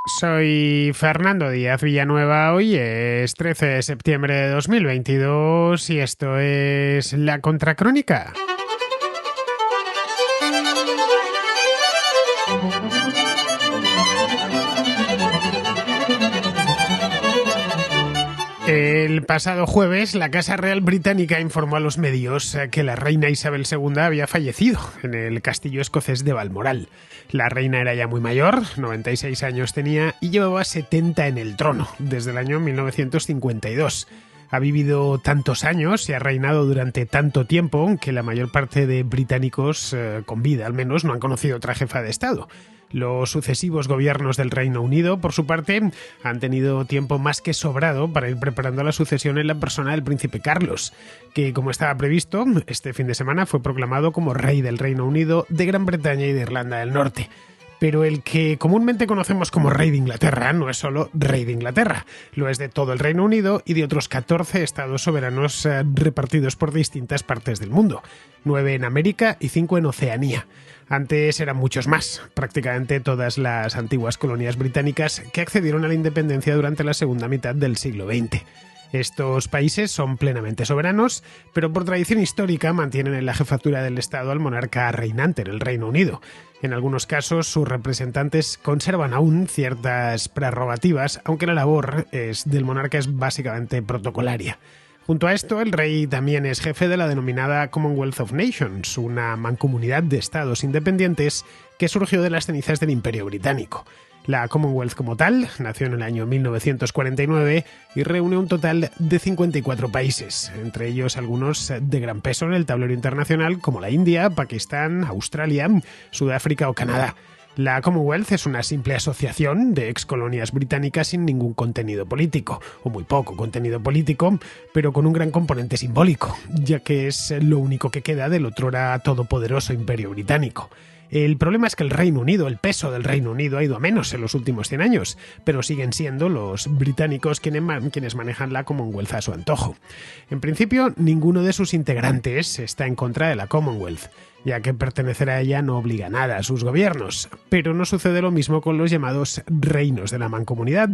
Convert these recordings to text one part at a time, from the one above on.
Soy Fernando Díaz Villanueva, hoy es 13 de septiembre de 2022 y esto es La Contracrónica. El pasado jueves, la Casa Real Británica informó a los medios que la reina Isabel II había fallecido en el castillo escocés de Balmoral. La reina era ya muy mayor, 96 años tenía y llevaba 70 en el trono, desde el año 1952. Ha vivido tantos años y ha reinado durante tanto tiempo que la mayor parte de británicos, con vida al menos, no han conocido otra jefa de Estado. Los sucesivos gobiernos del Reino Unido, por su parte, han tenido tiempo más que sobrado para ir preparando la sucesión en la persona del príncipe Carlos, que, como estaba previsto, este fin de semana fue proclamado como rey del Reino Unido, de Gran Bretaña y de Irlanda del Norte. Pero el que comúnmente conocemos como rey de Inglaterra no es solo rey de Inglaterra, lo es de todo el Reino Unido y de otros 14 estados soberanos repartidos por distintas partes del mundo, 9 en América y 5 en Oceanía. Antes eran muchos más, prácticamente todas las antiguas colonias británicas que accedieron a la independencia durante la segunda mitad del siglo XX. Estos países son plenamente soberanos, pero por tradición histórica mantienen en la jefatura del Estado al monarca reinante en el Reino Unido. En algunos casos, sus representantes conservan aún ciertas prerrogativas, aunque la labor del monarca es básicamente protocolaria. Junto a esto, el rey también es jefe de la denominada Commonwealth of Nations, una mancomunidad de estados independientes que surgió de las cenizas del Imperio Británico. La Commonwealth como tal nació en el año 1949 y reúne un total de 54 países, entre ellos algunos de gran peso en el tablero internacional como la India, Pakistán, Australia, Sudáfrica o Canadá. La Commonwealth es una simple asociación de excolonias británicas sin ningún contenido político, o muy poco contenido político, pero con un gran componente simbólico, ya que es lo único que queda del otrora todopoderoso Imperio Británico. El problema es que el Reino Unido, el peso del Reino Unido ha ido a menos en los últimos 100 años, pero siguen siendo los británicos quienes manejan la Commonwealth a su antojo. En principio, ninguno de sus integrantes está en contra de la Commonwealth, ya que pertenecer a ella no obliga nada a sus gobiernos, pero no sucede lo mismo con los llamados reinos de la mancomunidad.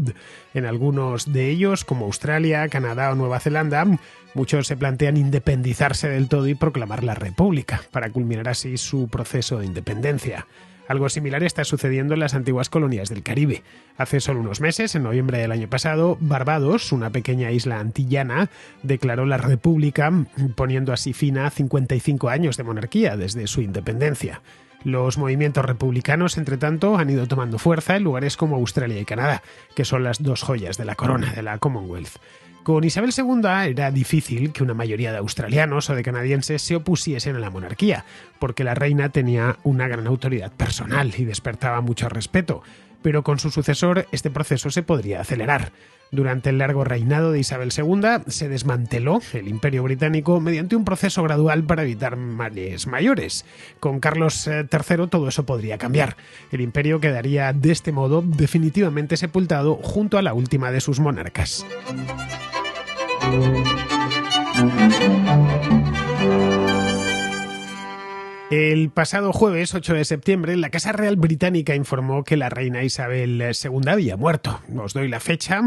En algunos de ellos, como Australia, Canadá o Nueva Zelanda, muchos se plantean independizarse del todo y proclamar la República, para culminar así su proceso de independencia. Algo similar está sucediendo en las antiguas colonias del Caribe. Hace solo unos meses, en noviembre del año pasado, Barbados, una pequeña isla antillana, declaró la República, poniendo así fin a 55 años de monarquía desde su independencia. Los movimientos republicanos, entre tanto, han ido tomando fuerza en lugares como Australia y Canadá, que son las dos joyas de la corona de la Commonwealth. Con Isabel II era difícil que una mayoría de australianos o de canadienses se opusiesen a la monarquía, porque la reina tenía una gran autoridad personal y despertaba mucho respeto, pero con su sucesor este proceso se podría acelerar. Durante el largo reinado de Isabel II se desmanteló el Imperio Británico mediante un proceso gradual para evitar males mayores. Con Carlos III todo eso podría cambiar. El imperio quedaría de este modo definitivamente sepultado junto a la última de sus monarcas. El pasado jueves 8 de septiembre, la Casa Real Británica informó que la reina Isabel II había muerto. Os doy la fecha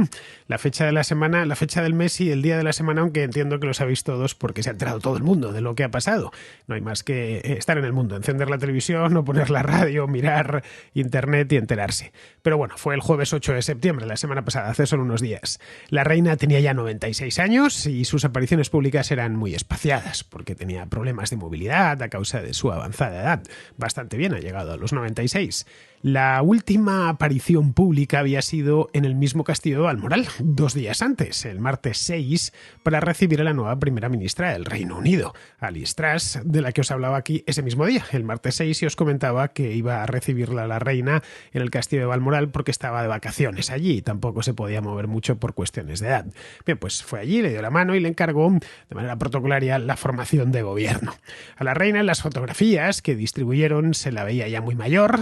de la semana, la fecha del mes y el día de la semana, aunque entiendo que lo sabéis todos porque se ha enterado todo el mundo de lo que ha pasado. No hay más que estar en el mundo, encender la televisión o poner la radio, mirar internet y enterarse. Pero bueno, fue el jueves 8 de septiembre, la semana pasada, hace solo unos días. La reina tenía ya 96 años y sus apariciones públicas eran muy espaciadas porque tenía problemas de movilidad a causa de su avanzada edad. Bastante bien, ha llegado a los 96. La última aparición pública había sido en el mismo castillo de Balmoral, 2 días antes, el martes 6, para recibir a la nueva primera ministra del Reino Unido, Liz Truss, de la que os hablaba aquí ese mismo día, el martes 6, y os comentaba que iba a recibirla a la reina en el castillo de Balmoral porque estaba de vacaciones allí y tampoco se podía mover mucho por cuestiones de edad. Bien, pues fue allí, le dio la mano y le encargó de manera protocolaria la formación de gobierno. A la reina en las fotografías que distribuyeron se la veía ya muy mayor,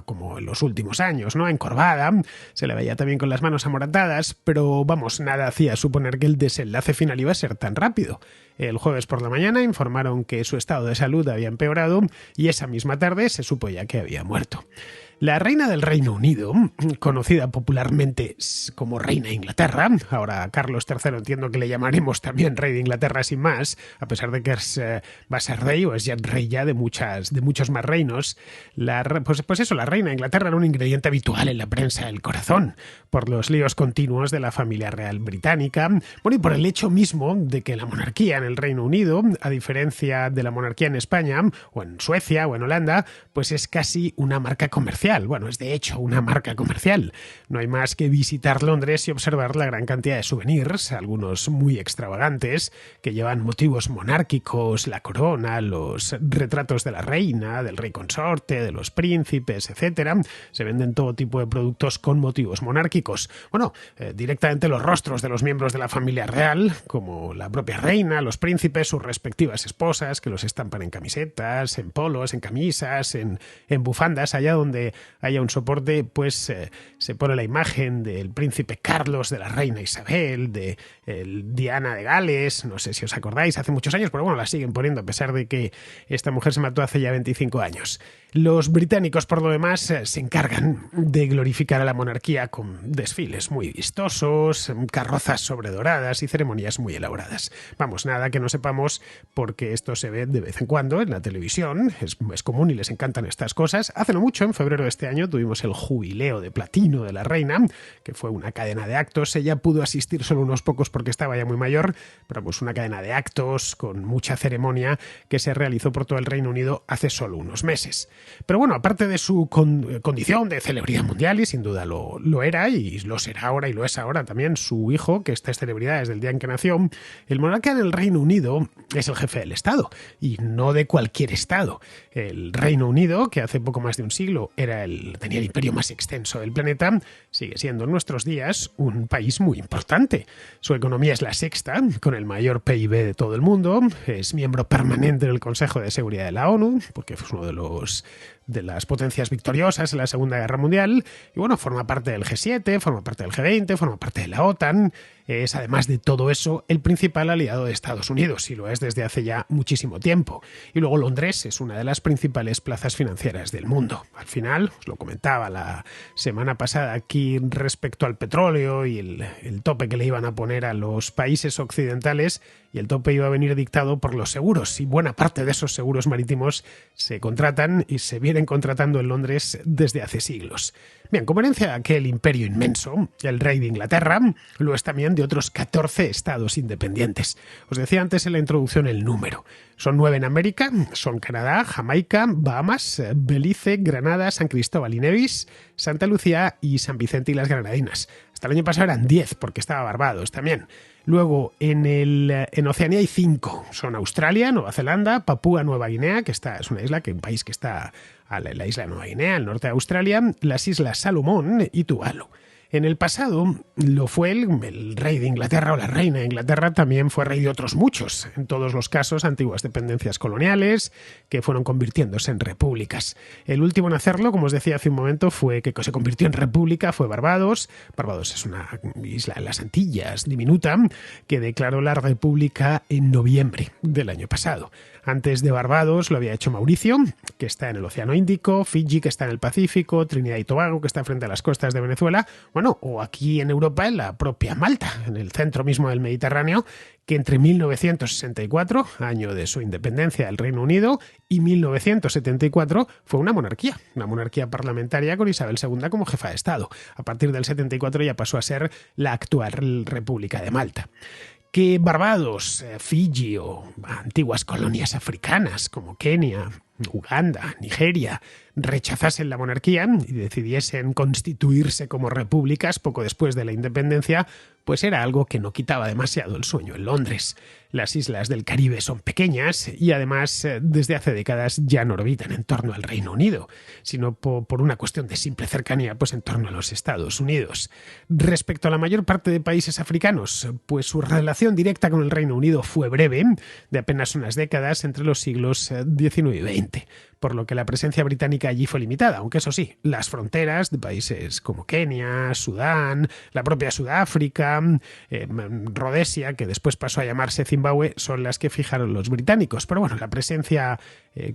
como en los últimos años, ¿no? Encorvada, se la veía también con las manos amorantadas, pero vamos, nada hacía suponer que el desenlace final iba a ser tan rápido. El jueves por la mañana informaron que su estado de salud había empeorado y esa misma tarde se supo ya que había muerto. La reina del Reino Unido, conocida popularmente como Reina de Inglaterra, ahora Carlos III entiendo que le llamaremos también Rey de Inglaterra sin más, a pesar de que va a ser rey o es ya rey ya de muchos más reinos. Pues eso, la Reina de Inglaterra era un ingrediente habitual en la prensa del corazón, por los líos continuos de la familia real británica, bueno, y por el hecho mismo de que la monarquía en el Reino Unido, a diferencia de la monarquía en España, o en Suecia o en Holanda, pues es casi una marca comercial. Bueno, es de hecho una marca comercial. No hay más que visitar Londres y observar la gran cantidad de souvenirs, algunos muy extravagantes, que llevan motivos monárquicos, la corona, los retratos de la reina, del rey consorte, de los príncipes, etc. Se venden todo tipo de productos con motivos monárquicos. Bueno, directamente los rostros de los miembros de la familia real, como la propia reina, los príncipes, sus respectivas esposas, que los estampan en camisetas, en polos, en camisas, en bufandas, allá donde haya un soporte, pues se pone la imagen del príncipe Carlos, de la reina Isabel, de Diana de Gales, no sé si os acordáis, hace muchos años, pero bueno, la siguen poniendo a pesar de que esta mujer se mató hace ya 25 años. Los británicos, por lo demás, se encargan de glorificar a la monarquía con desfiles muy vistosos, carrozas sobredoradas y ceremonias muy elaboradas. Vamos, nada que no sepamos porque esto se ve de vez en cuando en la televisión, es común y les encantan estas cosas. Hace no mucho, en febrero de este año, tuvimos el jubileo de platino de la reina, que fue una cadena de actos. Ella pudo asistir solo unos pocos porque estaba ya muy mayor, pero pues una cadena de actos con mucha ceremonia que se realizó por todo el Reino Unido hace solo unos meses. Pero bueno, aparte de su condición de celebridad mundial, y sin duda lo era, y lo será ahora y lo es ahora también su hijo, que esta es celebridad desde el día en que nació, el monarca del Reino Unido es el jefe del Estado, y no de cualquier Estado. El Reino Unido, que hace poco más de un siglo tenía el imperio más extenso del planeta, sigue siendo en nuestros días un país muy importante. Su economía es la sexta, con el mayor PIB de todo el mundo, es miembro permanente del Consejo de Seguridad de la ONU, porque fue uno de las potencias victoriosas en la Segunda Guerra Mundial, y bueno, forma parte del G7, forma parte del G20, forma parte de la OTAN. Es, además de todo eso, el principal aliado de Estados Unidos, y lo es desde hace ya muchísimo tiempo. Y luego Londres es una de las principales plazas financieras del mundo. Al final, os lo comentaba la semana pasada aquí respecto al petróleo y el tope que le iban a poner a los países occidentales, y el tope iba a venir dictado por los seguros, y buena parte de esos seguros marítimos se contratan y se vienen contratando en Londres desde hace siglos. Bien, como herencia de aquel imperio inmenso, el rey de Inglaterra lo es también de otros 14 estados independientes. Os decía antes en la introducción el número. Son 9 en América, son Canadá, Jamaica, Bahamas, Belice, Granada, San Cristóbal y Nevis, Santa Lucía y San Vicente y las Granadinas. Hasta el año pasado eran 10 porque estaba Barbados también. Luego, en Oceanía hay 5. Son Australia, Nueva Zelanda, Papúa Nueva Guinea, que es un país que está a la isla de Nueva Guinea, al norte de Australia, las Islas Salomón y Tuvalu. En el pasado lo fue el rey de Inglaterra o la reina de Inglaterra, también fue rey de otros muchos, en todos los casos antiguas dependencias coloniales que fueron convirtiéndose en repúblicas. El último en hacerlo, como os decía hace un momento, que se convirtió en república, fue Barbados. Barbados es una isla en las Antillas diminuta que declaró la república en noviembre del año pasado. Antes de Barbados lo había hecho Mauricio, que está en el Océano Índico, Fiji, que está en el Pacífico, Trinidad y Tobago, que está frente a las costas de Venezuela, bueno, o aquí en Europa, en la propia Malta, en el centro mismo del Mediterráneo, que entre 1964, año de su independencia del Reino Unido, y 1974 fue una monarquía parlamentaria con Isabel II como jefa de Estado. A partir del 74 ya pasó a ser la actual República de Malta. Que Barbados, Fiji o antiguas colonias africanas como Kenia, Uganda, Nigeria, rechazasen la monarquía y decidiesen constituirse como repúblicas poco después de la independencia, pues era algo que no quitaba demasiado el sueño en Londres. Las islas del Caribe son pequeñas y además desde hace décadas ya no orbitan en torno al Reino Unido, sino por una cuestión de simple cercanía pues en torno a los Estados Unidos. Respecto a la mayor parte de países africanos, pues su relación directa con el Reino Unido fue breve, de apenas unas décadas entre los siglos XIX y XX. por lo que la presencia británica allí fue limitada, aunque eso sí, las fronteras de países como Kenia, Sudán, la propia Sudáfrica, Rodesia, que después pasó a llamarse Zimbabue, son las que fijaron los británicos. Pero bueno, la presencia,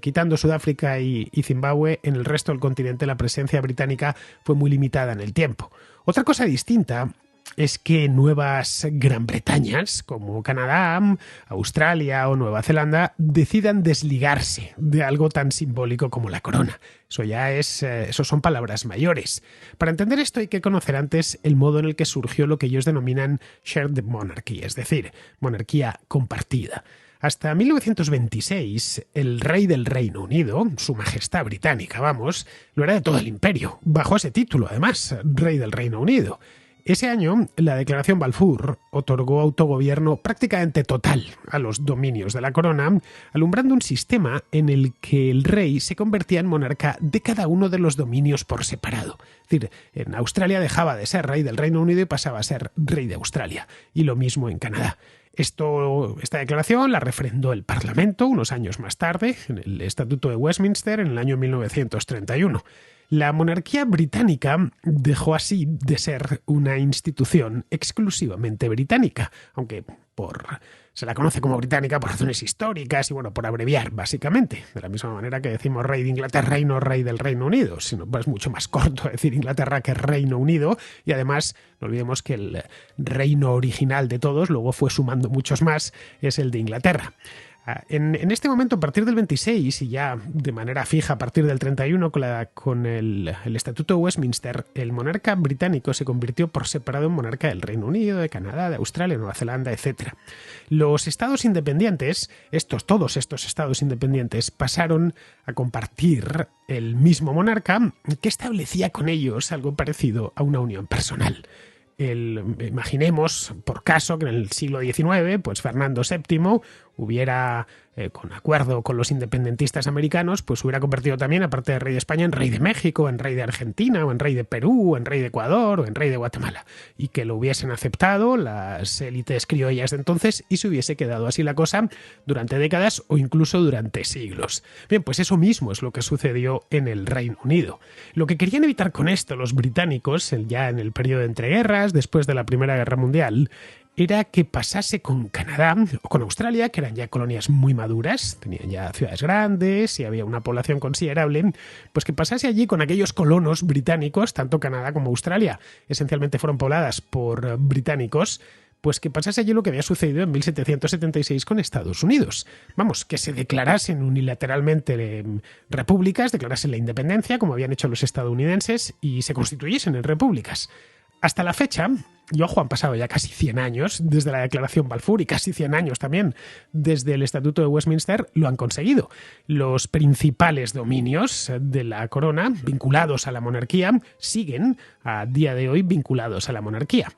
quitando Sudáfrica y Zimbabue, en el resto del continente la presencia británica fue muy limitada en el tiempo. Otra cosa distinta es que nuevas Gran Bretañas, como Canadá, Australia o Nueva Zelanda, decidan desligarse de algo tan simbólico como la corona. Eso son palabras mayores. Para entender esto hay que conocer antes el modo en el que surgió lo que ellos denominan shared monarchy, es decir, monarquía compartida. Hasta 1926, el rey del Reino Unido, su majestad británica, lo era de todo el imperio, bajo ese título, además, rey del Reino Unido. Ese año, la Declaración Balfour otorgó autogobierno prácticamente total a los dominios de la corona, alumbrando un sistema en el que el rey se convertía en monarca de cada uno de los dominios por separado. Es decir, en Australia dejaba de ser rey del Reino Unido y pasaba a ser rey de Australia, y lo mismo en Canadá. Esta declaración la refrendó el Parlamento unos años más tarde, en el Estatuto de Westminster, en el año 1931. La monarquía británica dejó así de ser una institución exclusivamente británica, aunque se la conoce como británica por razones históricas y por abreviar, básicamente. De la misma manera que decimos rey de Inglaterra y no rey del Reino Unido, sino es mucho más corto decir Inglaterra que Reino Unido, y además no olvidemos que el reino original de todos, luego fue sumando muchos más, es el de Inglaterra. En este momento, a partir del 26 y ya de manera fija a partir del 31 con el Estatuto de Westminster, el monarca británico se convirtió por separado en monarca del Reino Unido, de Canadá, de Australia, Nueva Zelanda, etc. Los estados independientes, todos estos estados independientes, pasaron a compartir el mismo monarca que establecía con ellos algo parecido a una unión personal. Imaginemos, por caso, que en el siglo XIX, pues Fernando VII hubiera, con acuerdo con los independentistas americanos, pues hubiera convertido también, aparte de rey de España, en rey de México, en rey de Argentina, o en rey de Perú, o en rey de Ecuador, o en rey de Guatemala, y que lo hubiesen aceptado las élites criollas de entonces y se hubiese quedado así la cosa durante décadas o incluso durante siglos. Bien, pues eso mismo es lo que sucedió en el Reino Unido. Lo que querían evitar con esto los británicos, ya en el periodo de entreguerras, después de la Primera Guerra Mundial, era que pasase con Canadá o con Australia, que eran ya colonias muy maduras, tenían ya ciudades grandes y había una población considerable, pues que pasase allí con aquellos colonos británicos, tanto Canadá como Australia, esencialmente fueron pobladas por británicos, pues que pasase allí lo que había sucedido en 1776 con Estados Unidos. Que se declarasen unilateralmente repúblicas, declarasen la independencia, como habían hecho los estadounidenses, y se constituyesen en repúblicas. Hasta la fecha, y ojo, han pasado ya casi 100 años desde la Declaración Balfour y casi 100 años también desde el Estatuto de Westminster, lo han conseguido. Los principales dominios de la corona vinculados a la monarquía siguen a día de hoy vinculados a la monarquía.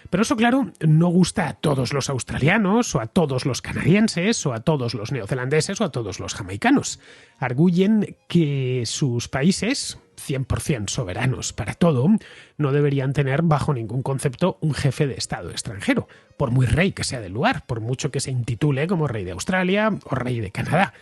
Pero eso, claro, no gusta a todos los australianos o a todos los canadienses o a todos los neozelandeses o a todos los jamaicanos. Arguyen que sus países, 100% soberanos para todo, no deberían tener bajo ningún concepto un jefe de Estado extranjero, por muy rey que sea del lugar, por mucho que se intitule como rey de Australia o rey de Canadá.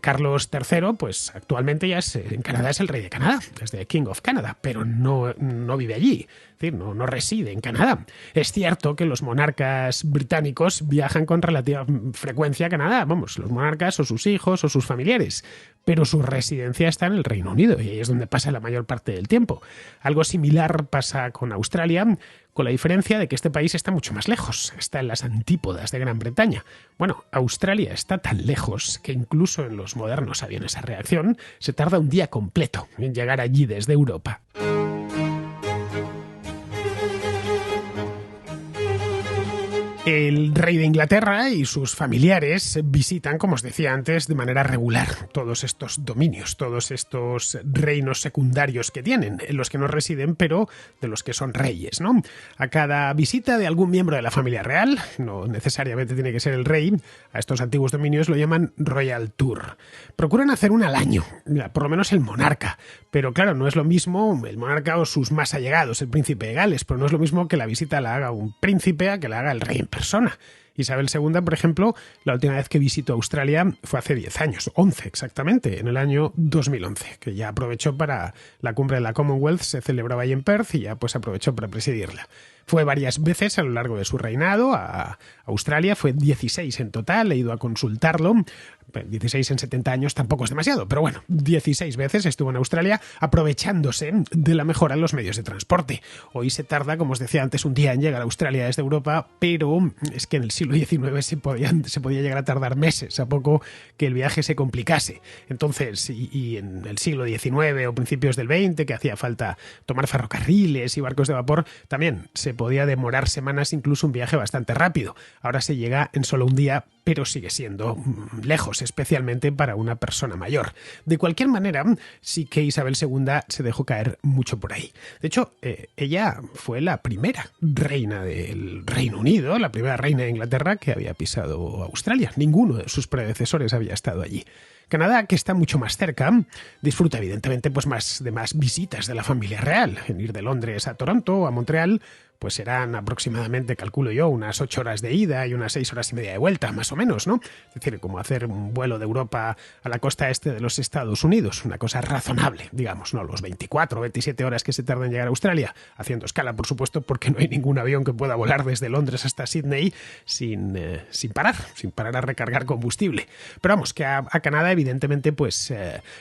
Carlos III, pues actualmente ya en Canadá es el rey de Canadá, es the King of Canada, pero no vive allí, es decir, no reside en Canadá. Es cierto que los monarcas británicos viajan con relativa frecuencia a Canadá, los monarcas o sus hijos o sus familiares, pero su residencia está en el Reino Unido y ahí es donde pasa la mayor parte del tiempo. Algo similar pasa con Australia, con la diferencia de que este país está mucho más lejos, está en las antípodas de Gran Bretaña. Australia está tan lejos que incluso en los modernos aviones a reacción se tarda un día completo en llegar allí desde Europa. El rey de Inglaterra y sus familiares visitan, como os decía antes, de manera regular todos estos dominios, todos estos reinos secundarios que tienen, en los que no residen, pero de los que son reyes, ¿no? A cada visita de algún miembro de la familia real, no necesariamente tiene que ser el rey, a estos antiguos dominios lo llaman Royal Tour. Procuran hacer una al año, por lo menos el monarca, pero claro, no es lo mismo el monarca o sus más allegados, el príncipe de Gales, pero no es lo mismo que la visita la haga un príncipe a que la haga el rey en persona. Isabel II, por ejemplo, la última vez que visitó Australia fue hace 10 años, 11 exactamente, en el año 2011, que ya aprovechó para la cumbre de la Commonwealth, se celebraba ahí en Perth y ya pues aprovechó para presidirla. Fue varias veces a lo largo de su reinado a Australia, fue 16 en total, he ido a consultarlo. 16 en 70 años tampoco es demasiado, pero bueno, 16 veces estuvo en Australia aprovechándose de la mejora en los medios de transporte. Hoy se tarda, como os decía antes, un día en llegar a Australia desde Europa, pero es que en el siglo XIX se podía llegar a tardar meses, a poco que el viaje se complicase. Entonces, y en el siglo XIX o principios del XX, que hacía falta tomar ferrocarriles y barcos de vapor, también se podía demorar semanas, incluso un viaje bastante rápido. Ahora se llega en solo un día, pero sigue siendo lejos, especialmente para una persona mayor. De cualquier manera, sí que Isabel II se dejó caer mucho por ahí. De hecho, ella fue la primera reina del Reino Unido, la primera reina de Inglaterra que había pisado Australia. Ninguno de sus predecesores había estado allí. Canadá, que está mucho más cerca, disfruta evidentemente pues más visitas de la familia real. En ir de Londres a Toronto o a Montreal, pues serán aproximadamente, calculo yo, unas 8 horas de ida y unas 6 horas y media de vuelta, más o menos, ¿no? Es decir, como hacer un vuelo de Europa a la costa este de los Estados Unidos, una cosa razonable, digamos, no los 24 o 27 horas que se tarda en llegar a Australia, haciendo escala, por supuesto, porque no hay ningún avión que pueda volar desde Londres hasta Sydney sin parar a recargar combustible. Pero vamos, que a Canadá evidentemente pues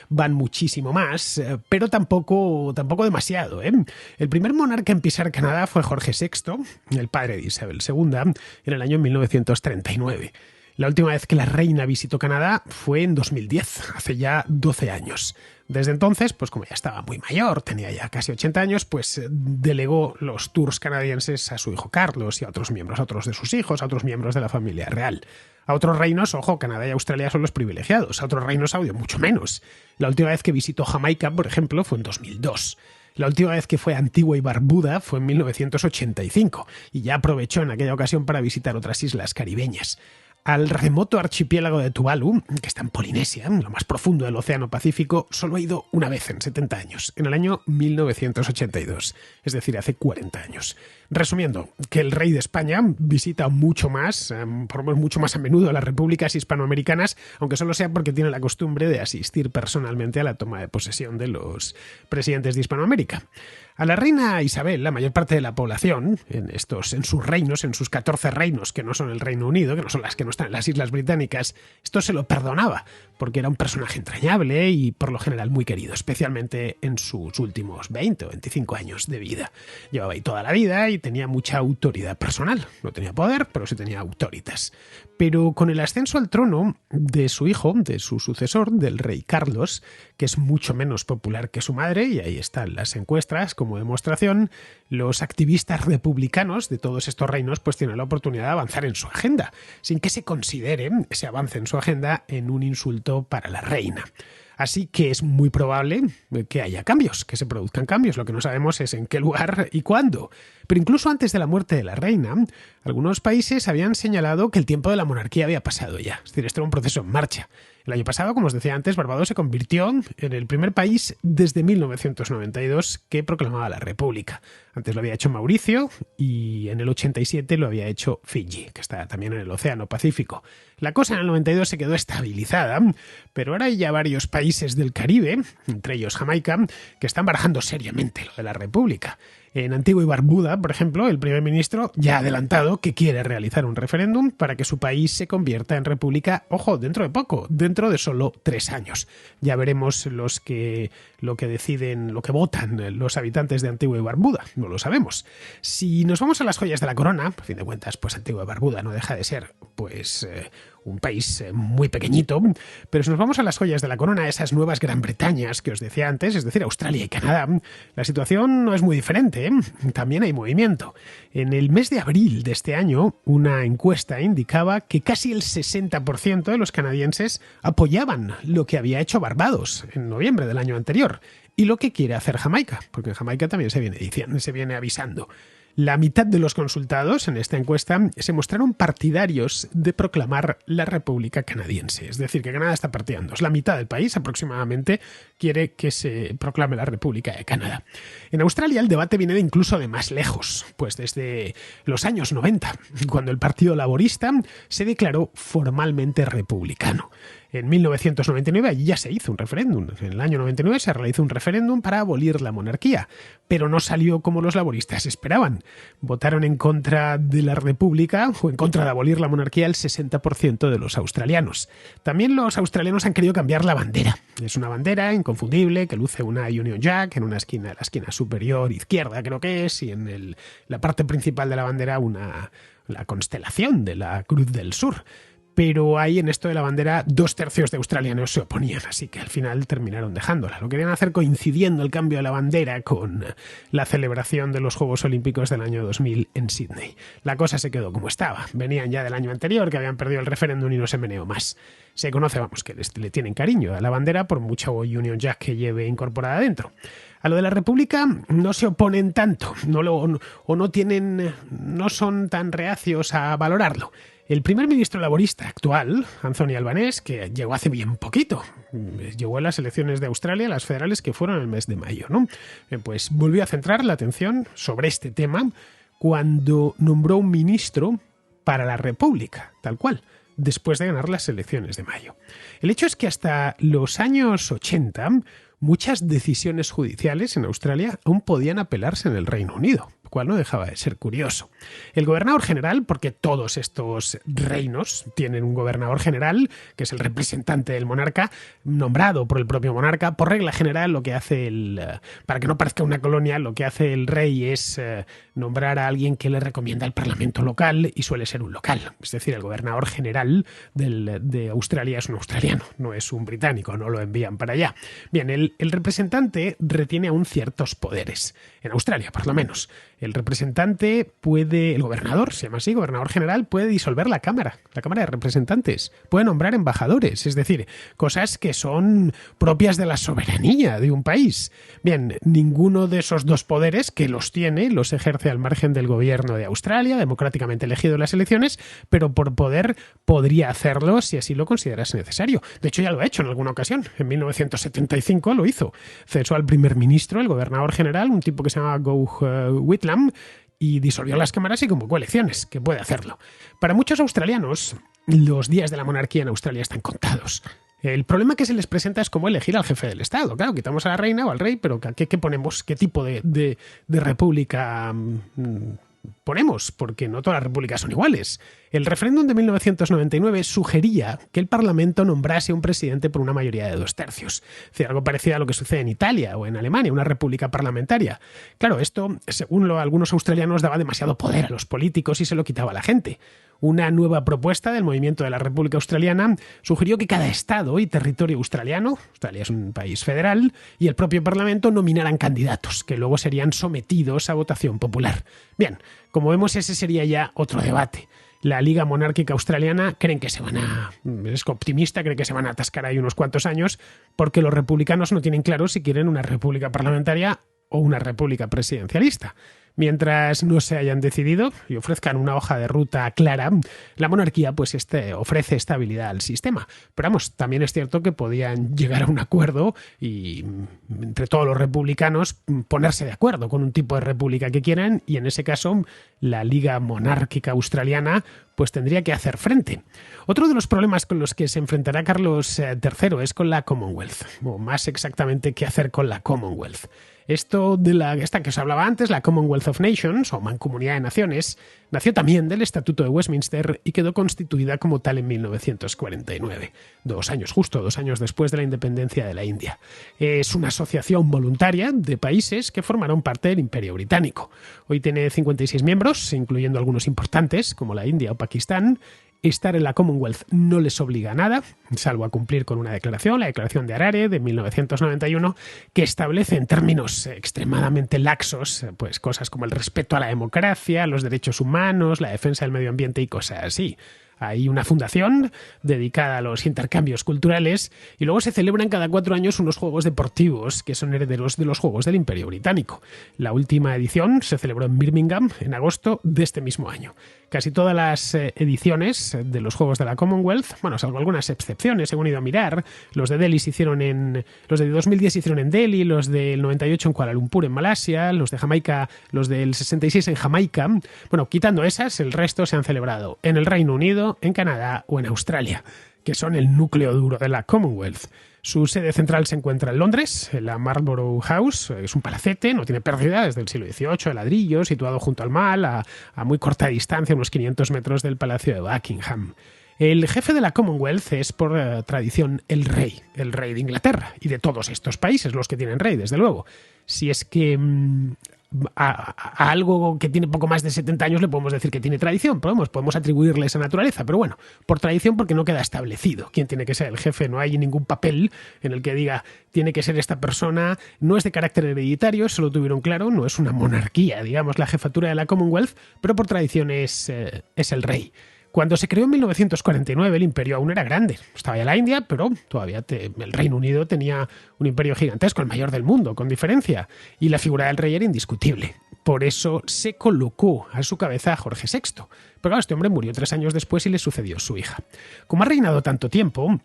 van muchísimo más, pero tampoco demasiado, ¿eh? El primer monarca en pisar Canadá fue Jorge VI, el padre de Isabel II, en el año 1939. La última vez que la reina visitó Canadá fue en 2010, hace ya 12 años. Desde entonces, pues como ya estaba muy mayor, tenía ya casi 80 años, pues delegó los tours canadienses a su hijo Carlos y a otros miembros, a otros de sus hijos, a otros miembros de la familia real. A otros reinos, ojo, Canadá y Australia son los privilegiados, a otros reinos ha habido mucho menos. La última vez que visitó Jamaica, por ejemplo, fue en 2002. La última vez que fue a Antigua y Barbuda fue en 1985 y ya aprovechó en aquella ocasión para visitar otras islas caribeñas. Al remoto archipiélago de Tuvalu, que está en Polinesia, en lo más profundo del Océano Pacífico, solo ha ido una vez en 70 años, en el año 1982, es decir, hace 40 años. Resumiendo, que el rey de España visita mucho más, por lo menos mucho más a menudo, las repúblicas hispanoamericanas, aunque solo sea porque tiene la costumbre de asistir personalmente a la toma de posesión de los presidentes de Hispanoamérica. A la reina Isabel, la mayor parte de la población, en sus reinos, en sus 14 reinos, que no son el Reino Unido, que no son las que no están en las Islas Británicas, esto se lo perdonaba, porque era un personaje entrañable y por lo general muy querido, especialmente en sus últimos 20 o 25 años de vida. Llevaba ahí toda la vida y tenía mucha autoridad personal. No tenía poder, pero sí tenía autoritas. Pero con el ascenso al trono de su hijo, de su sucesor, del rey Carlos, que es mucho menos popular que su madre, y ahí están las encuestas como demostración, los activistas republicanos de todos estos reinos pues tienen la oportunidad de avanzar en su agenda, sin que se considere ese avance en su agenda en un insulto para la reina. Así que es muy probable que haya cambios, que se produzcan cambios. Lo que no sabemos es en qué lugar y cuándo. Pero incluso antes de la muerte de la reina, algunos países habían señalado que el tiempo de la monarquía había pasado ya. Es decir, esto era un proceso en marcha. El año pasado, como os decía antes, Barbados se convirtió en el primer país desde 1992 que proclamaba la República. Antes lo había hecho Mauricio y en el 87 lo había hecho Fiji, que está también en el Océano Pacífico. La cosa en el 92 se quedó estabilizada, pero ahora hay ya varios países del Caribe, entre ellos Jamaica, que están barajando seriamente lo de la República. En Antigua y Barbuda, por ejemplo, el primer ministro ya ha adelantado que quiere realizar un referéndum para que su país se convierta en república, ojo, dentro de poco, dentro de solo 3 años. Ya veremos lo que deciden, lo que votan los habitantes de Antigua y Barbuda, no lo sabemos. Si nos vamos a las joyas de la corona, a fin de cuentas, pues Antigua y Barbuda no deja de ser, pues, un país muy pequeñito, pero si nos vamos a las joyas de la corona, esas nuevas Gran Bretañas que os decía antes, es decir, Australia y Canadá, la situación no es muy diferente, ¿eh? También hay movimiento. En el mes de abril de este año, una encuesta indicaba que casi el 60% de los canadienses apoyaban lo que había hecho Barbados en noviembre del año anterior y lo que quiere hacer Jamaica, porque en Jamaica también se viene avisando. La mitad de los consultados en esta encuesta se mostraron partidarios de proclamar la República Canadiense. Es decir, que Canadá está partida en dos. La mitad del país aproximadamente quiere que se proclame la República de Canadá. En Australia el debate viene incluso de más lejos, pues desde los años 90, cuando el Partido Laborista se declaró formalmente republicano. En 1999 allí ya se hizo un referéndum. En el año 99 se realizó un referéndum para abolir la monarquía, pero no salió como los laboristas esperaban. Votaron en contra de la República o en contra de abolir la monarquía el 60% de los australianos. También los australianos han querido cambiar la bandera. Es una bandera inconfundible que luce una Union Jack en una esquina, la esquina superior izquierda creo que es, y en la parte principal de la bandera la constelación de la Cruz del Sur. Pero ahí en esto de la bandera 2/3 de australianos se oponían, así que al final terminaron dejándola. Lo querían hacer coincidiendo el cambio de la bandera con la celebración de los Juegos Olímpicos del año 2000 en Sydney. La cosa se quedó como estaba. Venían ya del año anterior, que habían perdido el referéndum y no se meneó más. Se conoce, que le tienen cariño a la bandera por mucha Union Jack que lleve incorporada dentro. A lo de la República no se oponen tanto, no son tan reacios a valorarlo. El primer ministro laborista actual, Anthony Albanese, que llegó hace bien poquito, llegó a las elecciones de Australia, las federales, que fueron en el mes de mayo, ¿no? Pues volvió a centrar la atención sobre este tema cuando nombró un ministro para la República, tal cual, después de ganar las elecciones de mayo. El hecho es que hasta los años 80 muchas decisiones judiciales en Australia aún podían apelarse en el Reino Unido, lo cual no dejaba de ser curioso. El gobernador general, porque todos estos reinos tienen un gobernador general, que es el representante del monarca, nombrado por el propio monarca, por regla general lo que hace para que no parezca una colonia, lo que hace el rey es nombrar a alguien que le recomienda al parlamento local y suele ser un local. Es decir, el gobernador general de Australia es un australiano, no es un británico, no lo envían para allá. Bien, el representante retiene aún ciertos poderes, en Australia por lo menos. El gobernador, se llama así, gobernador general, puede disolver la Cámara de Representantes, puede nombrar embajadores, es decir, cosas que son propias de la soberanía de un país. Bien, ninguno de esos dos poderes, que los tiene, los ejerce al margen del gobierno de Australia, democráticamente elegido en las elecciones, pero por poder podría hacerlo si así lo considerase necesario. De hecho, ya lo ha hecho en alguna ocasión. En 1975 lo hizo. Cesó al primer ministro, el gobernador general, un tipo que se llama Gough Whitlam, y disolvió las cámaras y convocó elecciones, que puede hacerlo. Para muchos australianos, los días de la monarquía en Australia están contados. El problema que se les presenta es cómo elegir al jefe del Estado. Claro, quitamos a la reina o al rey, pero ¿qué ponemos? ¿Qué tipo de república ponemos? Porque no todas las repúblicas son iguales. El referéndum de 1999 sugería que el Parlamento nombrase un presidente por una mayoría de 2/3. Es decir, algo parecido a lo que sucede en Italia o en Alemania, una república parlamentaria. Claro, esto, según algunos australianos, daba demasiado poder a los políticos y se lo quitaba a la gente. Una nueva propuesta del movimiento de la República Australiana sugirió que cada estado y territorio australiano, Australia es un país federal, y el propio Parlamento nominaran candidatos, que luego serían sometidos a votación popular. Bien, como vemos, ese sería ya otro debate. La Liga Monárquica Australiana es optimista, cree que se van a atascar ahí unos cuantos años, porque los republicanos no tienen claro si quieren una república parlamentaria o una república presidencialista. Mientras no se hayan decidido y ofrezcan una hoja de ruta clara, la monarquía ofrece estabilidad al sistema. Pero también es cierto que podían llegar a un acuerdo y entre todos los republicanos ponerse de acuerdo con un tipo de república que quieran, y en ese caso la Liga Monárquica Australiana tendría que hacer frente. Otro de los problemas con los que se enfrentará Carlos III es con la Commonwealth, o más exactamente qué hacer con la Commonwealth. Esta que os hablaba antes, la Commonwealth of Nations, o Mancomunidad de Naciones, nació también del Estatuto de Westminster y quedó constituida como tal en 1949, 2 años después de la independencia de la India. Es una asociación voluntaria de países que formaron parte del Imperio Británico. Hoy tiene 56 miembros, incluyendo algunos importantes, como la India o Pakistán. Estar en la Commonwealth no les obliga a nada, salvo a cumplir con una declaración, la Declaración de Harare de 1991, que establece en términos extremadamente laxos cosas como el respeto a la democracia, los derechos humanos, la defensa del medio ambiente y cosas así. Hay una fundación dedicada a los intercambios culturales y luego se celebran cada 4 años unos Juegos Deportivos que son herederos de los Juegos del Imperio Británico. La última edición se celebró en Birmingham en agosto de este mismo año. Casi todas las ediciones de los Juegos de la Commonwealth, bueno, salvo algunas excepciones, según he ido a mirar, los de 2010 se hicieron en Delhi, los del 98 en Kuala Lumpur en Malasia, los de Jamaica, los del 66 en Jamaica. Bueno, quitando esas, el resto se han celebrado en el Reino Unido, en Canadá o en Australia, que son el núcleo duro de la Commonwealth. Su sede central se encuentra en Londres, en la Marlborough House. Es un palacete, no tiene pérdida, desde el siglo XVIII, de ladrillo, situado junto al mar, a muy corta distancia, unos 500 metros del Palacio de Buckingham. El jefe de la Commonwealth es, por tradición, el rey de Inglaterra y de todos estos países, los que tienen rey, desde luego. Si es que a algo que tiene poco más de 70 años le podemos decir que tiene tradición, podemos atribuirle esa naturaleza, pero bueno, por tradición porque no queda establecido quién tiene que ser el jefe, no hay ningún papel en el que diga tiene que ser esta persona, no es de carácter hereditario, eso lo tuvieron claro, no es una monarquía, digamos, la jefatura de la Commonwealth, pero por tradición es el rey. Cuando se creó en 1949 el imperio aún era grande. Estaba ya la India, pero todavía el Reino Unido tenía un imperio gigantesco, el mayor del mundo, con diferencia. Y la figura del rey era indiscutible. Por eso se colocó a su cabeza a Jorge VI. Pero claro, este hombre murió 3 años después y le sucedió su hija. Como ha reinado tanto tiempo,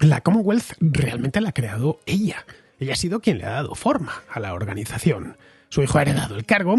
la Commonwealth realmente la ha creado ella. Ella ha sido quien le ha dado forma a la organización. Su hijo ha heredado el cargo,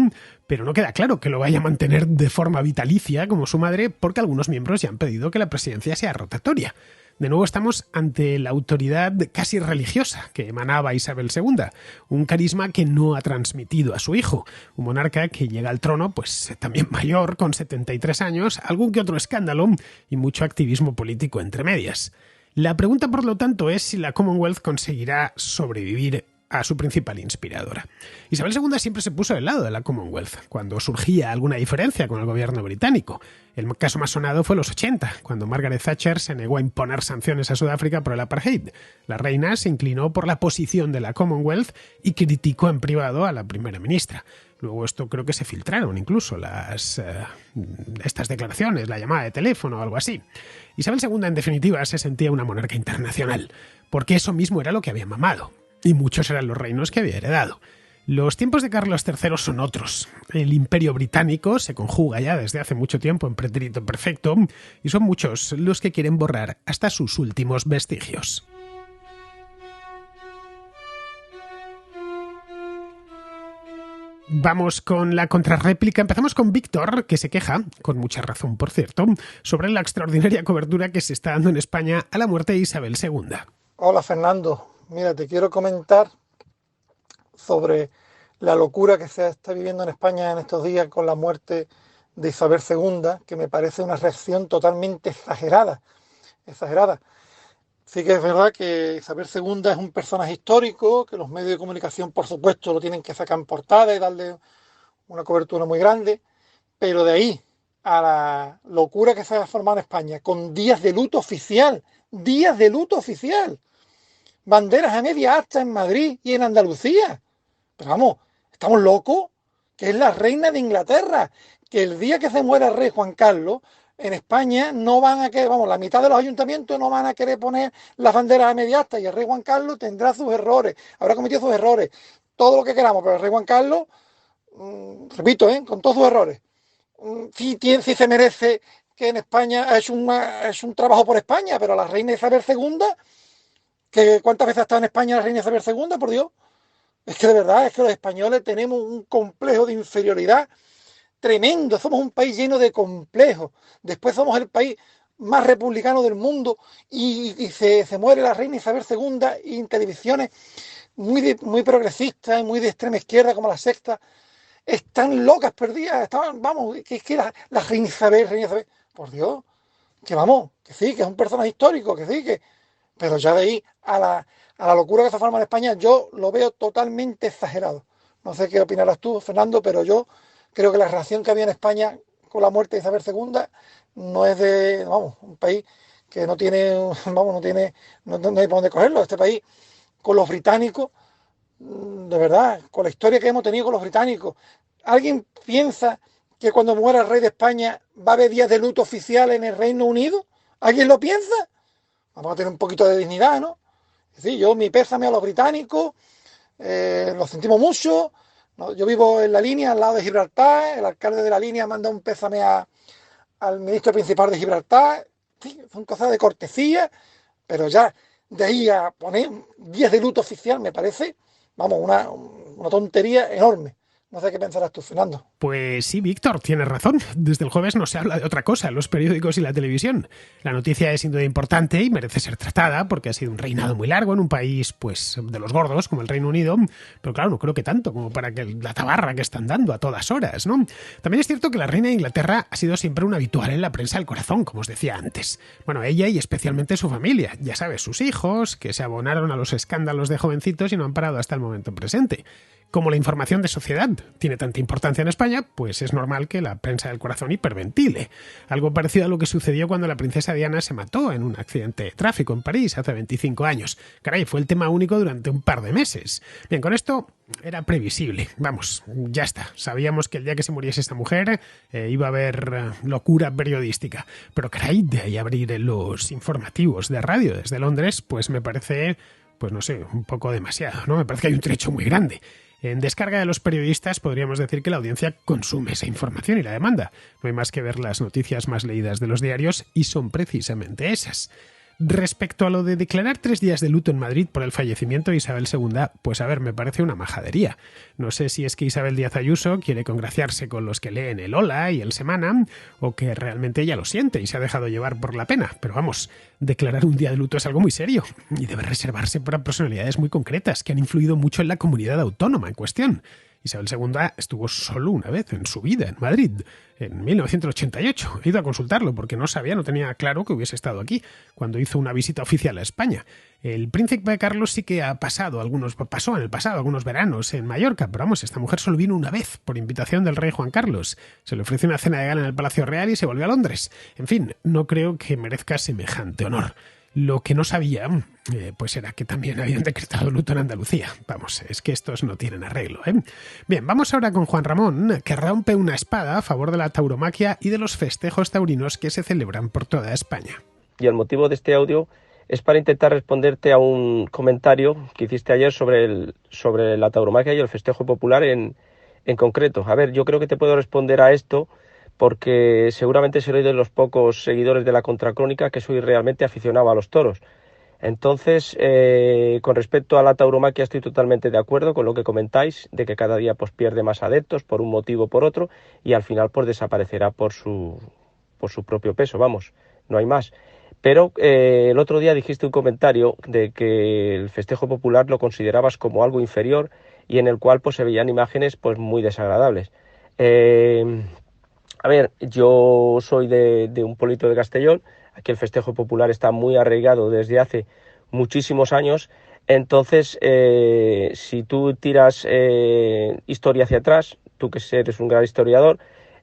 pero no queda claro que lo vaya a mantener de forma vitalicia como su madre, porque algunos miembros ya han pedido que la presidencia sea rotatoria. De nuevo estamos ante la autoridad casi religiosa que emanaba Isabel II, un carisma que no ha transmitido a su hijo, un monarca que llega al trono pues también mayor, con 73 años, algún que otro escándalo y mucho activismo político entre medias. La pregunta, por lo tanto, es si la Commonwealth conseguirá sobrevivir a su principal inspiradora. Isabel II siempre se puso del lado de la Commonwealth cuando surgía alguna diferencia con el gobierno británico. El caso más sonado fue en los 80, cuando Margaret Thatcher se negó a imponer sanciones a Sudáfrica por el apartheid. La reina se inclinó por la posición de la Commonwealth y criticó en privado a la primera ministra. Luego esto creo que se filtraron incluso estas declaraciones, la llamada de teléfono o algo así. Isabel II, en definitiva, se sentía una monarca internacional, porque eso mismo era lo que había mamado. Y muchos eran los reinos que había heredado. Los tiempos de Carlos III son otros. El imperio británico se conjuga ya desde hace mucho tiempo en pretérito perfecto y son muchos los que quieren borrar hasta sus últimos vestigios. Vamos con la contrarréplica. Empezamos con Víctor, que se queja, con mucha razón por cierto, sobre la extraordinaria cobertura que se está dando en España a la muerte de Isabel II. Hola Fernando, mira, te quiero comentar sobre la locura que se está viviendo en España en estos días con la muerte de Isabel II, que me parece una reacción totalmente exagerada. Sí que es verdad que Isabel II es un personaje histórico, que los medios de comunicación, por supuesto, lo tienen que sacar en portada y darle una cobertura muy grande, pero de ahí a la locura que se ha formado en España, con días de luto oficial, banderas a media asta en Madrid y en Andalucía. Pero vamos, ¿estamos locos? Que es la reina de Inglaterra, que el día que se muera el rey Juan Carlos, en España no van a querer, vamos, la mitad de los ayuntamientos no van a querer poner las banderas a media asta y el rey Juan Carlos tendrá sus errores, habrá cometido sus errores, todo lo que queramos, pero el rey Juan Carlos, repito, con todos sus errores, sí se merece que en España ha hecho un trabajo por España, pero la reina Isabel II, ¿cuántas veces ha estado en España la reina Isabel II, por Dios? Es que de verdad, es que los españoles tenemos un complejo de inferioridad tremendo, somos un país lleno de complejos, después somos el país más republicano del mundo y se muere la reina Isabel II y en televisiones muy progresistas y muy de extrema izquierda como la Sexta, están locas, perdidas, vamos, que la reina Isabel, por Dios, que vamos, que sí, que es un personaje histórico, que sí, pero ya de ahí a la locura que se forma en España, yo lo veo totalmente exagerado. No sé qué opinarás tú, Fernando, pero yo creo que la reacción que había en España con la muerte de Isabel II no es de, vamos, un país que no tiene, vamos, no hay por dónde cogerlo. Este país, con los británicos, de verdad, con la historia que hemos tenido con los británicos, ¿alguien piensa que cuando muera el rey de España va a haber días de luto oficial en el Reino Unido? ¿Alguien lo piensa? Vamos a tener un poquito de dignidad, ¿no? Es decir, mi pésame a los británicos, lo sentimos mucho, ¿no? Yo vivo en la línea, al lado de Gibraltar, el alcalde de la línea manda un pésame al ministro principal de Gibraltar, sí, son cosas de cortesía, pero ya de ahí a poner días de luto oficial me parece, vamos, una tontería enorme. No sé qué pensarás tú, Fernando. Pues sí, Víctor, tienes razón. Desde el jueves no se habla de otra cosa en los periódicos y la televisión. La noticia es sin duda importante y merece ser tratada porque ha sido un reinado muy largo en un país, pues, de los gordos, como el Reino Unido. Pero claro, no creo que tanto como para que la tabarra que están dando a todas horas, ¿no? También es cierto que la reina de Inglaterra ha sido siempre una habitual en la prensa del corazón, como os decía antes. Bueno, ella y especialmente su familia. Ya sabes, sus hijos, que se abonaron a los escándalos de jovencitos y no han parado hasta el momento presente. Como la información de sociedad tiene tanta importancia en España, pues es normal que la prensa del corazón hiperventile. Algo parecido a lo que sucedió cuando la princesa Diana se mató en un accidente de tráfico en París hace 25 años. Caray, fue el tema único durante un par de meses. Bien, con esto era previsible. Vamos, ya está. Sabíamos que el día que se muriese esta mujer iba a haber locura periodística. Pero caray, de ahí abrir los informativos de radio desde Londres, pues me parece, pues no sé, un poco demasiado, ¿no? Me parece que hay un trecho muy grande. En descarga de los periodistas podríamos decir que la audiencia consume esa información y la demanda. No hay más que ver las noticias más leídas de los diarios y son precisamente esas. Respecto a lo de declarar 3 días de luto en Madrid por el fallecimiento de Isabel II, pues a ver, me parece una majadería. No sé si es que Isabel Díaz Ayuso quiere congraciarse con los que leen el Hola y el Semana, o que realmente ella lo siente y se ha dejado llevar por la pena. Pero vamos, declarar un día de luto es algo muy serio y debe reservarse para personalidades muy concretas que han influido mucho en la comunidad autónoma en cuestión. Isabel II estuvo solo una vez en su vida en Madrid, en 1988. He ido a consultarlo porque no tenía claro que hubiese estado aquí cuando hizo una visita oficial a España. El príncipe Carlos sí que pasó en el pasado algunos veranos en Mallorca, pero vamos, esta mujer solo vino una vez por invitación del rey Juan Carlos. Se le ofreció una cena de gala en el Palacio Real y se volvió a Londres. En fin, no creo que merezca semejante honor. Lo que no sabía, pues era que también habían decretado luto en Andalucía. Vamos, es que estos no tienen arreglo, ¿eh? Bien, vamos ahora con Juan Ramón, que rompe una espada a favor de la tauromaquia y de los festejos taurinos que se celebran por toda España. Y el motivo de este audio es para intentar responderte a un comentario que hiciste ayer sobre la tauromaquia y el festejo popular en concreto. A ver, yo creo que te puedo responder a esto porque seguramente soy de los pocos seguidores de la Contracrónica que soy realmente aficionado a los toros. Entonces, con respecto a la tauromaquia estoy totalmente de acuerdo con lo que comentáis, de que cada día pues pierde más adeptos por un motivo o por otro y al final pues desaparecerá por su propio peso, vamos, no hay más. Pero el otro día dijiste un comentario de que el festejo popular lo considerabas como algo inferior y en el cual pues se veían imágenes pues muy desagradables. A ver, yo soy de un pueblito de Castellón, aquí el festejo popular está muy arraigado desde hace muchísimos años, entonces si tú tiras historia hacia atrás, tú que eres un gran historiador,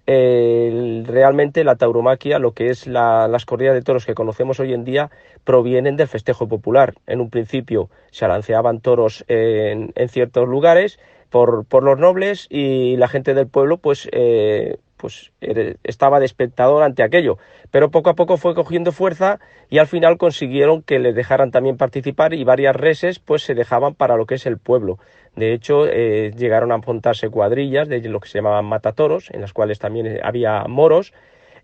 realmente la tauromaquia, lo que es las corridas de toros que conocemos hoy en día, provienen del festejo popular. En un principio se alanceaban toros en ciertos lugares por los nobles y la gente del pueblo pues estaba de espectador ante aquello, pero poco a poco fue cogiendo fuerza y al final consiguieron que les dejaran también participar y varias reses pues se dejaban para lo que es el pueblo. De hecho, llegaron a montarse cuadrillas de lo que se llamaban matatoros, en las cuales también había moros,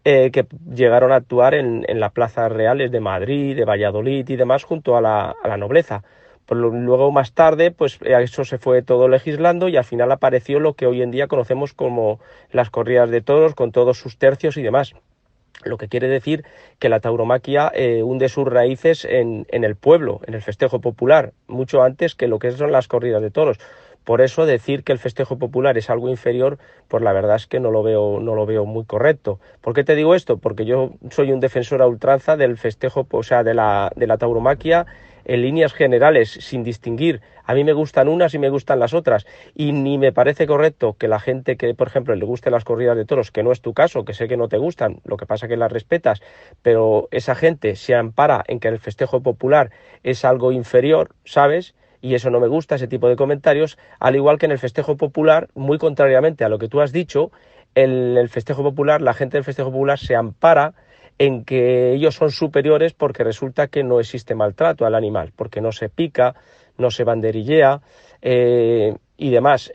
que llegaron a actuar en las plazas reales de Madrid, de Valladolid y demás junto a la nobleza. Luego más tarde pues eso se fue todo legislando y al final apareció lo que hoy en día conocemos como las corridas de toros con todos sus tercios y demás. Lo que quiere decir que la tauromaquia hunde sus raíces en el pueblo, en el festejo popular, mucho antes que lo que son las corridas de toros. Por eso decir que el festejo popular es algo inferior, pues la verdad es que no lo veo muy correcto. ¿Por qué te digo esto? Porque yo soy un defensor a ultranza del festejo, o sea, de la tauromaquia en líneas generales, sin distinguir. A mí me gustan unas y me gustan las otras. Y ni me parece correcto que la gente que, por ejemplo, le guste las corridas de toros, que no es tu caso, que sé que no te gustan, lo que pasa que las respetas, pero esa gente se ampara en que el festejo popular es algo inferior, ¿sabes? Y eso no me gusta, ese tipo de comentarios, al igual que en el festejo popular, muy contrariamente a lo que tú has dicho, el festejo popular, la gente del festejo popular se ampara en que ellos son superiores porque resulta que no existe maltrato al animal, porque no se pica, no se banderillea y demás.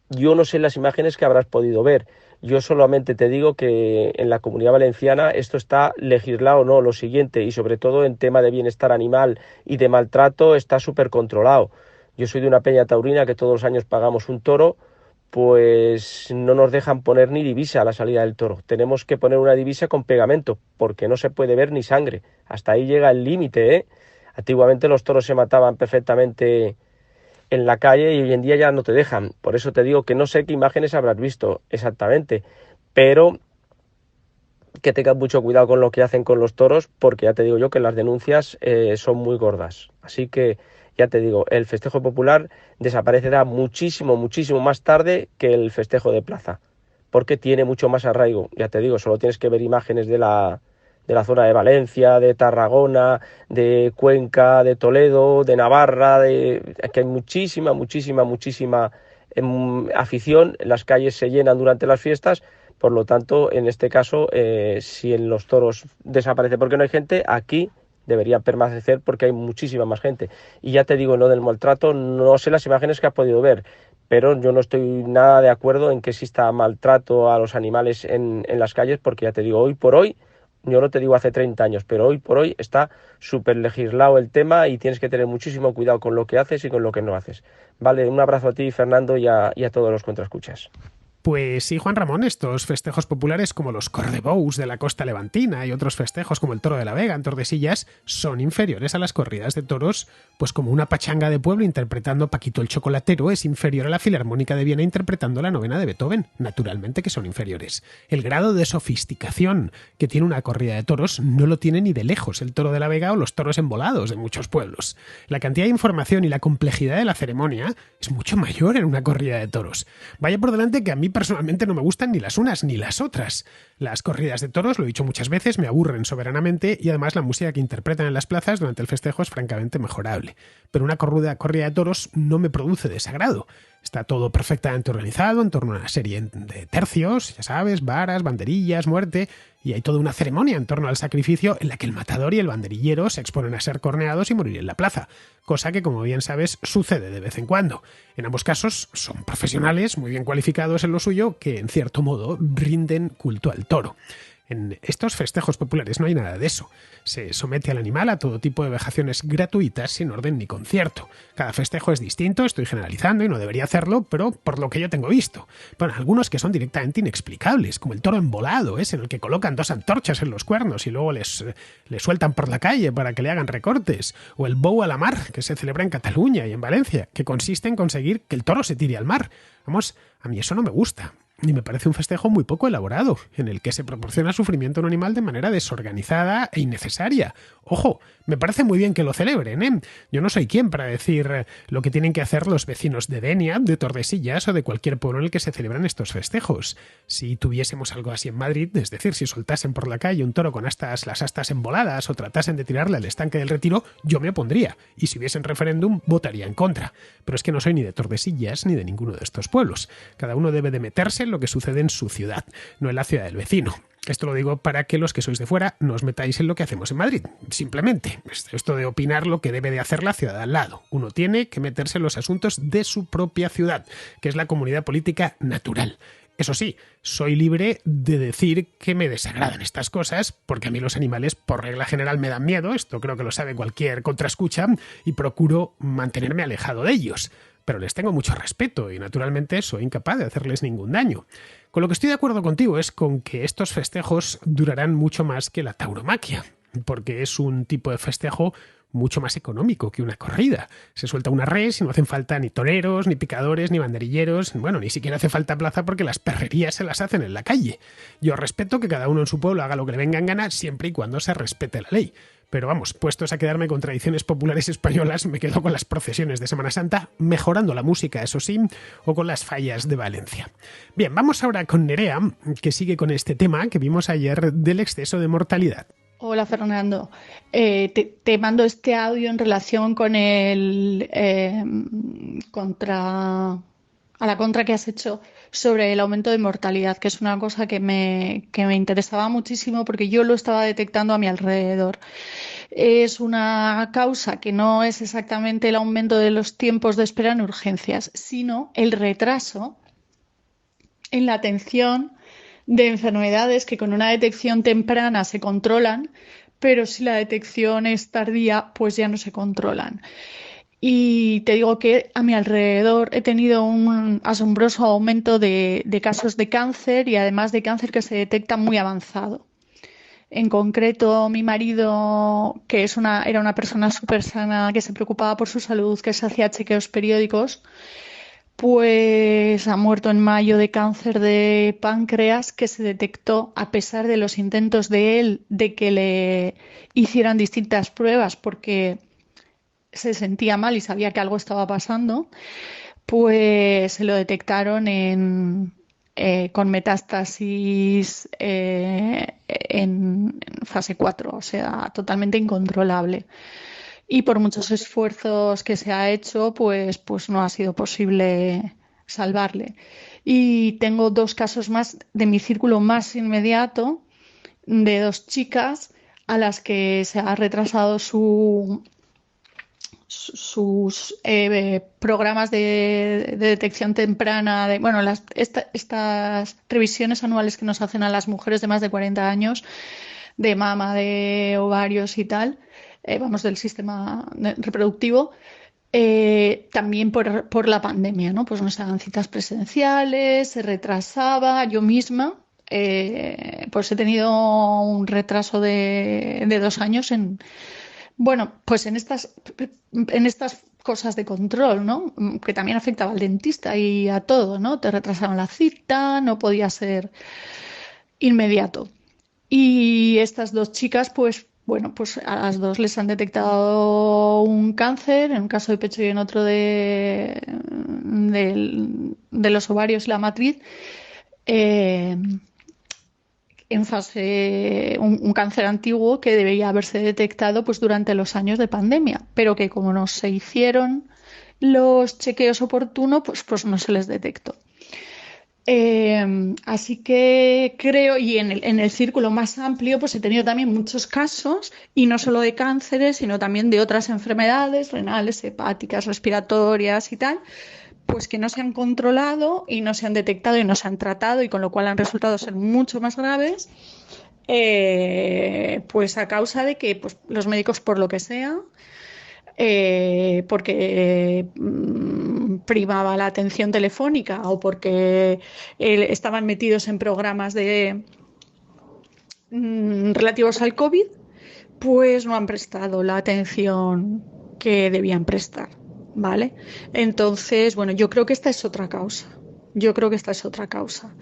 Yo no sé las imágenes que habrás podido ver. Yo solamente te digo que en la Comunidad Valenciana esto está legislado, no, lo siguiente, y sobre todo en tema de bienestar animal y de maltrato está súper controlado. Yo soy de una peña taurina que todos los años pagamos un toro, pues no nos dejan poner ni divisa a la salida del toro. Tenemos que poner una divisa con pegamento, porque no se puede ver ni sangre. Hasta ahí llega el límite, ¿eh? Antiguamente los toros se mataban perfectamente en la calle y hoy en día ya no te dejan. Por eso te digo que no sé qué imágenes habrás visto exactamente, pero que tengas mucho cuidado con lo que hacen con los toros, porque ya te digo yo que las denuncias son muy gordas. Así que ya te digo, el festejo popular desaparecerá muchísimo, muchísimo más tarde que el festejo de plaza, porque tiene mucho más arraigo. Ya te digo, solo tienes que ver imágenes de la zona de Valencia, de Tarragona, de Cuenca, de Toledo, de Navarra, que hay muchísima, muchísima, muchísima afición. Las calles se llenan durante las fiestas. Por lo tanto, en este caso, si en los toros desaparece porque no hay gente, aquí deberían permanecer porque hay muchísima más gente. Y ya te digo, en lo del maltrato, no sé las imágenes que has podido ver, pero yo no estoy nada de acuerdo en que exista maltrato a los animales en las calles, porque ya te digo, hoy por hoy, yo no te digo hace 30 años, pero hoy por hoy está súper legislado el tema y tienes que tener muchísimo cuidado con lo que haces y con lo que no haces. Vale, un abrazo a ti, Fernando, y a todos los contraescuchas. Pues sí, Juan Ramón, estos festejos populares como los cordebous de la costa levantina y otros festejos como el Toro de la Vega en Tordesillas son inferiores a las corridas de toros, pues como una pachanga de pueblo interpretando Paquito el Chocolatero es inferior a la Filarmónica de Viena interpretando la novena de Beethoven. Naturalmente que son inferiores. El grado de sofisticación que tiene una corrida de toros no lo tiene ni de lejos el Toro de la Vega o los toros embolados de muchos pueblos. La cantidad de información y la complejidad de la ceremonia es mucho mayor en una corrida de toros. Vaya por delante que a mí personalmente no me gustan ni las unas ni las otras. Las corridas de toros, lo he dicho muchas veces, me aburren soberanamente y además la música que interpretan en las plazas durante el festejo es francamente mejorable. Pero una corrida de toros no me produce desagrado. Está todo perfectamente organizado en torno a una serie de tercios, ya sabes, varas, banderillas, muerte, y hay toda una ceremonia en torno al sacrificio en la que el matador y el banderillero se exponen a ser corneados y morir en la plaza, cosa que, como bien sabes, sucede de vez en cuando. En ambos casos son profesionales muy bien cualificados en lo suyo que, en cierto modo, rinden culto al toro. En estos festejos populares no hay nada de eso. Se somete al animal a todo tipo de vejaciones gratuitas sin orden ni concierto. Cada festejo es distinto, estoy generalizando y no debería hacerlo, pero por lo que yo tengo visto. Bueno, algunos que son directamente inexplicables, como el toro embolado, en el que colocan 2 antorchas en los cuernos y luego les sueltan por la calle para que le hagan recortes. O el bou a la mar, que se celebra en Cataluña y en Valencia, que consiste en conseguir que el toro se tire al mar. Vamos, a mí eso no me gusta. Y me parece un festejo muy poco elaborado, en el que se proporciona sufrimiento a un animal de manera desorganizada e innecesaria. Ojo, me parece muy bien que lo celebren, ¿eh? Yo no soy quien para decir lo que tienen que hacer los vecinos de Denia, de Tordesillas o de cualquier pueblo en el que se celebran estos festejos. Si tuviésemos algo así en Madrid, es decir, si soltasen por la calle un toro con las astas emboladas o tratasen de tirarle al estanque del Retiro, yo me opondría, y si hubiesen referéndum, votaría en contra. Pero es que no soy ni de Tordesillas ni de ninguno de estos pueblos. Cada uno debe de meterse en lo que sucede en su ciudad, no en la ciudad del vecino. Esto lo digo para que los que sois de fuera no os metáis en lo que hacemos en Madrid. Simplemente, esto de opinar lo que debe de hacer la ciudad al lado. Uno tiene que meterse en los asuntos de su propia ciudad, que es la comunidad política natural. Eso sí, soy libre de decir que me desagradan estas cosas, porque a mí los animales por regla general me dan miedo, esto creo que lo sabe cualquier contraescucha, y procuro mantenerme alejado de ellos. Pero les tengo mucho respeto y naturalmente soy incapaz de hacerles ningún daño. Con lo que estoy de acuerdo contigo es con que estos festejos durarán mucho más que la tauromaquia, porque es un tipo de festejo mucho más económico que una corrida. Se suelta una res y no hacen falta ni toreros, ni picadores, ni banderilleros. Bueno, ni siquiera hace falta plaza porque las perrerías se las hacen en la calle. Yo respeto que cada uno en su pueblo haga lo que le venga en gana siempre y cuando se respete la ley. Pero vamos, puestos a quedarme con tradiciones populares españolas, me quedo con las procesiones de Semana Santa, mejorando la música, eso sí, o con las fallas de Valencia. Bien, vamos ahora con Nerea, que sigue con este tema que vimos ayer del exceso de mortalidad. Hola Fernando, te mando este audio en relación con el contra a la contra que has hecho sobre el aumento de mortalidad, que es una cosa que me interesaba muchísimo porque yo lo estaba detectando a mi alrededor. Es una causa que no es exactamente el aumento de los tiempos de espera en urgencias, sino el retraso en la atención de enfermedades que con una detección temprana se controlan, pero si la detección es tardía, pues ya no se controlan. Y te digo que a mi alrededor he tenido un asombroso aumento de casos de cáncer y además de cáncer que se detecta muy avanzado. En concreto, mi marido, era una persona súper sana, que se preocupaba por su salud, que se hacía chequeos periódicos, pues ha muerto en mayo de cáncer de páncreas que se detectó a pesar de los intentos de él de que le hicieran distintas pruebas porque se sentía mal y sabía que algo estaba pasando, pues se lo detectaron con metástasis en fase 4, o sea, totalmente incontrolable. Y por muchos esfuerzos que se ha hecho, pues no ha sido posible salvarle. Y tengo dos casos más de mi círculo más inmediato, de dos chicas a las que se ha retrasado sus programas de detección temprana, bueno, estas revisiones anuales que nos hacen a las mujeres de más de 40 años, de mama, de ovarios y tal, vamos, del sistema reproductivo, también por la pandemia, ¿no? Pues no se hagan citas presenciales, se retrasaba, yo misma. Pues he tenido un retraso de 2 años bueno, pues en estas cosas de control, ¿no? Que también afectaba al dentista y a todo, ¿no? Te retrasaban la cita, no podía ser inmediato. Y estas dos chicas, pues bueno, pues a las dos les han detectado un cáncer, en un caso de pecho y en otro de los ovarios y la matriz. eh, en fase un cáncer antiguo que debería haberse detectado pues durante los años de pandemia, pero que como no se hicieron los chequeos oportunos, pues no se les detectó. Así que creo, y en el círculo más amplio, pues he tenido también muchos casos, y no solo de cánceres, sino también de otras enfermedades renales, hepáticas, respiratorias y tal, pues que no se han controlado y no se han detectado y no se han tratado, y con lo cual han resultado ser mucho más graves, pues a causa de que pues, los médicos, por lo que sea, porque primaba la atención telefónica o porque estaban metidos en programas relativos al COVID, pues no han prestado la atención que debían prestar, ¿vale? Entonces, bueno, yo creo que esta es otra causa. Yo creo que esta es otra causa.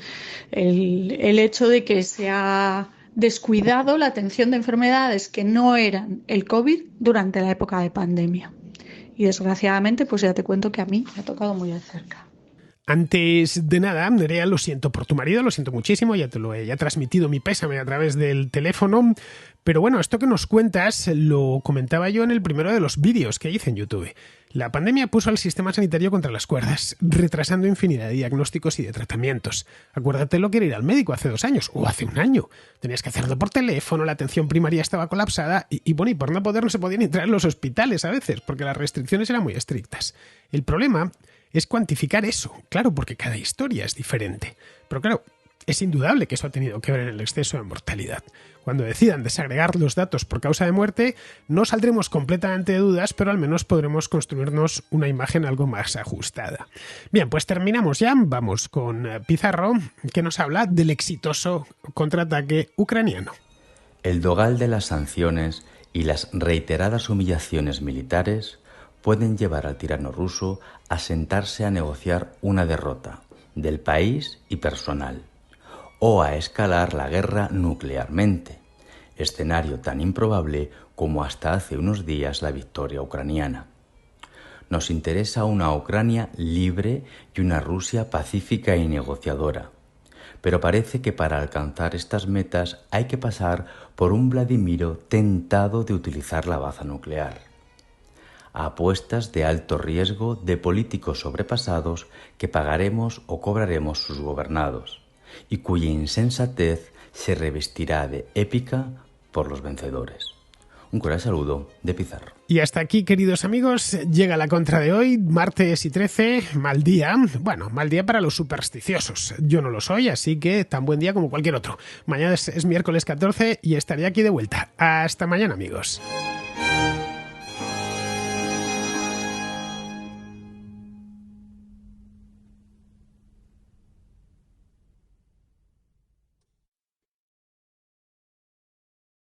El hecho de que se ha descuidado la atención de enfermedades que no eran el COVID durante la época de pandemia. Y desgraciadamente, pues ya te cuento que a mí me ha tocado muy de cerca. Antes de nada, Nerea, lo siento por tu marido, lo siento muchísimo, ya te lo he transmitido mi pésame a través del teléfono. Pero bueno, esto que nos cuentas lo comentaba yo en el primero de los vídeos que hice en YouTube. La pandemia puso al sistema sanitario contra las cuerdas, retrasando infinidad de diagnósticos y de tratamientos. Acuérdate lo que era ir al médico hace 2 años o hace 1 año. Tenías que hacerlo por teléfono, la atención primaria estaba colapsada y bueno, y por no poder no se podían entrar en los hospitales a veces, porque las restricciones eran muy estrictas. El problema es cuantificar eso, claro, porque cada historia es diferente. Pero claro, es indudable que eso ha tenido que ver en el exceso de mortalidad. Cuando decidan desagregar los datos por causa de muerte, no saldremos completamente de dudas, pero al menos podremos construirnos una imagen algo más ajustada. Bien, pues terminamos ya. Vamos con Pizarro, que nos habla del exitoso contraataque ucraniano. El dogal de las sanciones y las reiteradas humillaciones militares pueden llevar al tirano ruso a sentarse a negociar una derrota del país y personal, o a escalar la guerra nuclearmente, escenario tan improbable como hasta hace unos días la victoria ucraniana. Nos interesa una Ucrania libre y una Rusia pacífica y negociadora, pero parece que para alcanzar estas metas hay que pasar por un Vladimiro tentado de utilizar la baza nuclear. a apuestas de alto riesgo de políticos sobrepasados que pagaremos o cobraremos sus gobernados, y cuya insensatez se revestirá de épica por los vencedores. Un cordial saludo de Pizarro. Y hasta aquí, queridos amigos, llega la contra de hoy, martes y 13, mal día. Bueno, mal día para los supersticiosos. Yo no lo soy, así que tan buen día como cualquier otro. Mañana es miércoles 14 y estaré aquí de vuelta. Hasta mañana, amigos.